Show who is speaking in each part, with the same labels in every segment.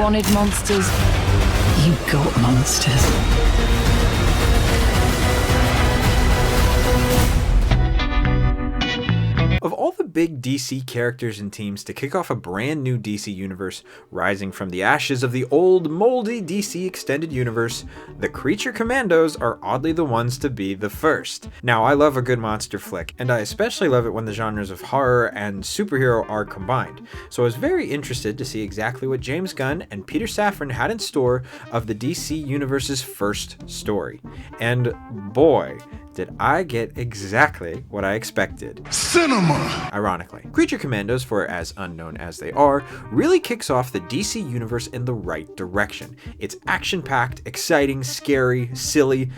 Speaker 1: wanted monsters, you got monsters.
Speaker 2: Of all the big DC characters and teams to kick off a brand new DC universe, rising from the ashes of the old, moldy DC Extended Universe, the Creature Commandos are oddly the ones to be the first. Now, I love a good monster flick, and I especially love it when the genres of horror and superhero are combined, so I was very interested to see exactly what James Gunn and Peter Safran had in store of the DC Universe's first story. And boy, did I get exactly what I expected.
Speaker 3: Cinema!
Speaker 2: Ironically, Creature Commandos, for as unknown as they are, really kicks off the DC universe in the right direction. It's action-packed, exciting, scary, silly,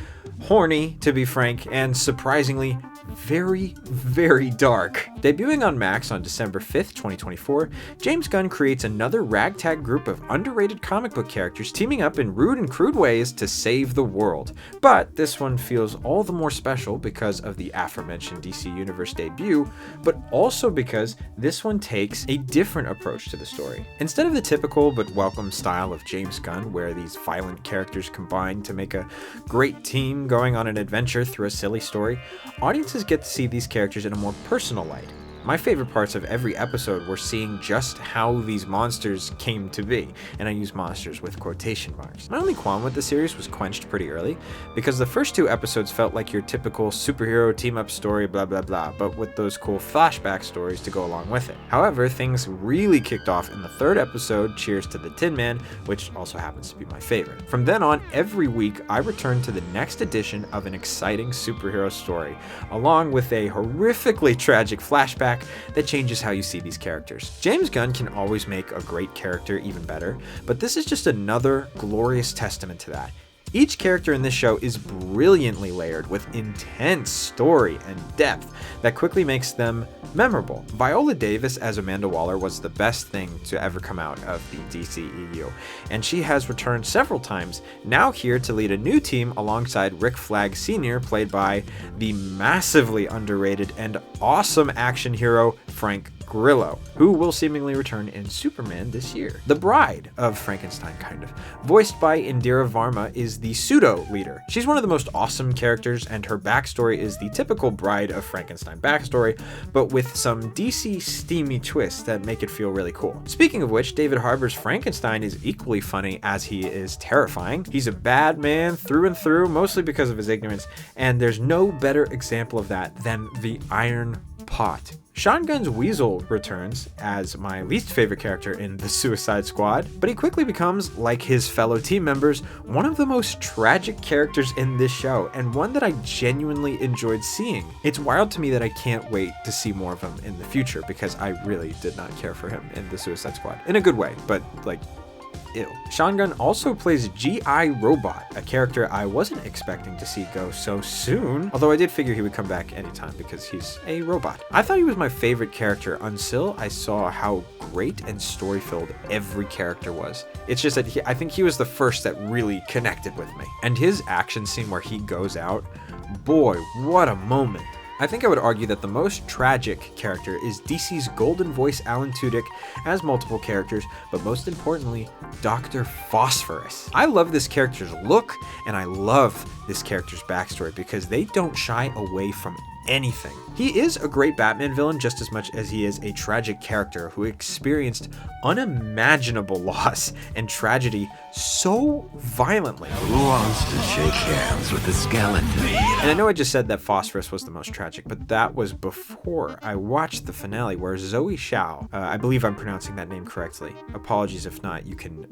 Speaker 2: horny, to be frank, and surprisingly, very, very dark. Debuting on Max on December 5th, 2024, James Gunn creates another ragtag group of underrated comic book characters teaming up in rude and crude ways to save the world. But this one feels all the more special because of the aforementioned DC Universe debut, but also because this one takes a different approach to the story. Instead of the typical but welcome style of James Gunn, where these violent characters combine to make a great team going on an adventure through a silly story, audiences get to see these characters in a more personal light. My favorite parts of every episode were seeing just how these monsters came to be, and I use monsters with quotation marks. My only qualm with the series was quenched pretty early, because the first two episodes felt like your typical superhero team-up story blah blah blah, but with those cool flashback stories to go along with it. However, things really kicked off in the third episode, Cheers to the Tin Man, which also happens to be my favorite. From then on, every week I returned to the next edition of an exciting superhero story, along with a horrifically tragic flashback that changes how you see these characters. James Gunn can always make a great character even better, but this is just another glorious testament to that. Each character in this show is brilliantly layered with intense story and depth that quickly makes them memorable. Viola Davis as Amanda Waller was the best thing to ever come out of the DCEU, and she has returned several times, now here to lead a new team alongside Rick Flag Sr., played by the massively underrated and awesome action hero Frank Grillo, who will seemingly return in Superman this year. The bride of Frankenstein, kind of, voiced by Indira Varma, is the pseudo-leader. She's one of the most awesome characters, and her backstory is the typical bride of Frankenstein backstory, but with some DC steamy twists that make it feel really cool. Speaking of which, David Harbour's Frankenstein is equally funny as he is terrifying. He's a bad man through and through, mostly because of his ignorance, and there's no better example of that than the Iron Pot. Sean Gunn's Weasel returns as my least favorite character in the Suicide Squad, but he quickly becomes, like his fellow team members, one of the most tragic characters in this show, and one that I genuinely enjoyed seeing. It's wild to me that I can't wait to see more of him in the future, because I really did not care for him in the Suicide Squad. In a good way, but like, ew. Sean Gunn also plays G.I. Robot, a character I wasn't expecting to see go so soon, although I did figure he would come back anytime because he's a robot. I thought he was my favorite character until I saw how great and story-filled every character was. It's just that I think he was the first that really connected with me. And his action scene where he goes out, boy, what a moment. I think I would argue that the most tragic character is DC's golden voice Alan Tudyk as multiple characters, but most importantly, Dr. Phosphorus. I love this character's look, and I love this character's backstory because they don't shy away from anything. He is a great Batman villain just as much as he is a tragic character who experienced unimaginable loss and tragedy so violently.
Speaker 4: Who wants to shake hands with the skeleton?
Speaker 2: And I know I just said that Phosphorus was the most tragic, but that was before I watched the finale where Zoe Shao, I believe I'm pronouncing that name correctly. Apologies if not, you can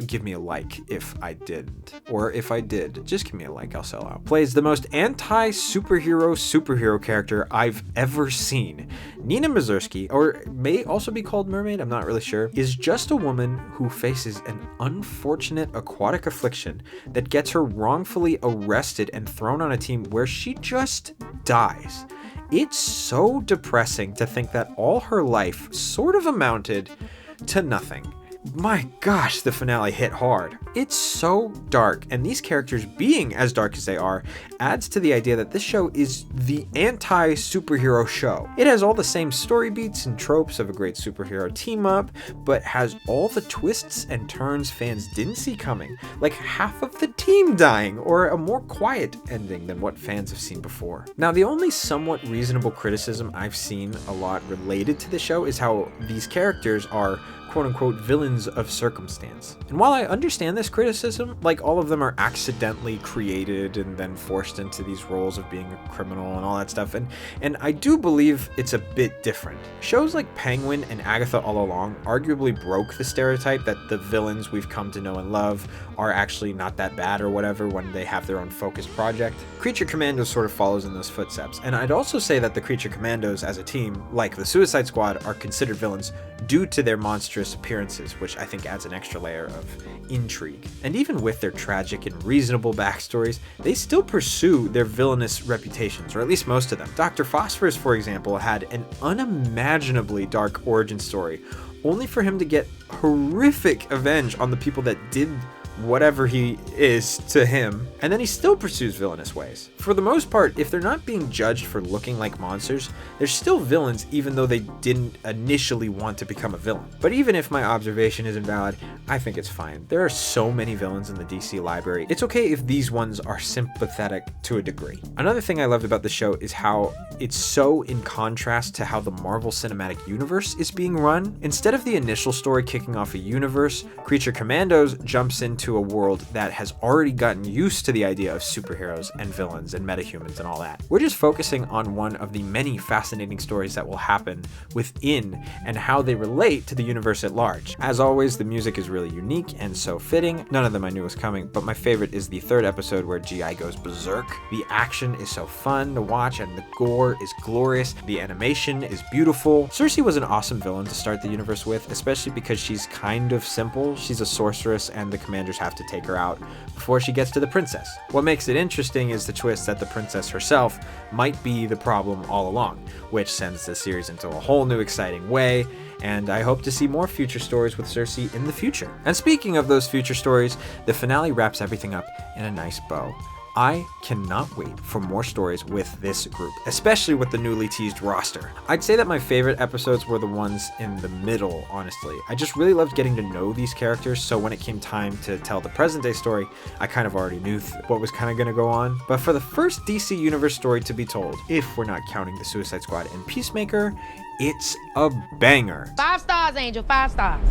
Speaker 2: give me a like if I didn't. Or if I did, just give me a like, I'll sell out. Plays the most anti-superhero character I've ever seen. Nina Mazursky, or may also be called Mermaid, I'm not really sure, is just a woman who faces an unfortunate aquatic affliction that gets her wrongfully arrested and thrown on a team where she just dies. It's so depressing to think that all her life sort of amounted to nothing. my gosh, the finale hit hard. It's so dark, and these characters being as dark as they are adds to the idea that this show is the anti-superhero show. It has all the same story beats and tropes of a great superhero team up, but has all the twists and turns fans didn't see coming, like half of the team dying, or a more quiet ending than what fans have seen before. Now, the only somewhat reasonable criticism I've seen a lot related to the show is how these characters are quote-unquote villains of circumstance. And while I understand this criticism, like all of them are accidentally created and then forced into these roles of being a criminal and all that stuff, and I do believe it's a bit different. Shows like Penguin and Agatha All Along arguably broke the stereotype that the villains we've come to know and love are actually not that bad or whatever when they have their own focused project. Creature Commandos sort of follows in those footsteps, and I'd also say that the Creature Commandos as a team, like the Suicide Squad, are considered villains due to their monstrous appearances, which I think adds an extra layer of intrigue. And even with their tragic and reasonable backstories, they still pursue their villainous reputations, or at least most of them. Dr. Phosphorus, for example, had an unimaginably dark origin story, only for him to get horrific revenge on the people that did whatever he is to him, and then he still pursues villainous ways. For the most part, if they're not being judged for looking like monsters, they're still villains even though they didn't initially want to become a villain. But even if my observation isn't valid, I think it's fine. There are so many villains in the DC library. It's okay if these ones are sympathetic to a degree. Another thing I loved about the show is how it's so in contrast to how the Marvel Cinematic Universe is being run. Instead of the initial story kicking off a universe, Creature Commandos jumps into a world that has already gotten used to the idea of superheroes and villains and metahumans and all that. We're just focusing on one of the many fascinating stories that will happen within and how they relate to the universe at large. As always, the music is really unique and so fitting. None of them I knew was coming, but my favorite is the third episode where GI goes berserk. The action is so fun to watch and the gore is glorious. The animation is beautiful. Cersei was an awesome villain to start the universe with, especially because she's kind of simple. She's a sorceress and the commanders have to take her out before she gets to the princess. What makes it interesting is the twist that the princess herself might be the problem all along, which sends the series into a whole new exciting way, and I hope to see more future stories with Cersei in the future. And speaking of those future stories, the finale wraps everything up in a nice bow. I cannot wait for more stories with this group, especially with the newly teased roster. I'd say that my favorite episodes were the ones in the middle, honestly. I just really loved getting to know these characters, so when it came time to tell the present day story, I kind of already knew what was kind of going to go on. But for the first DC Universe story to be told, if we're not counting the Suicide Squad and Peacemaker, it's a banger.
Speaker 3: 5 stars, Angel, 5 stars.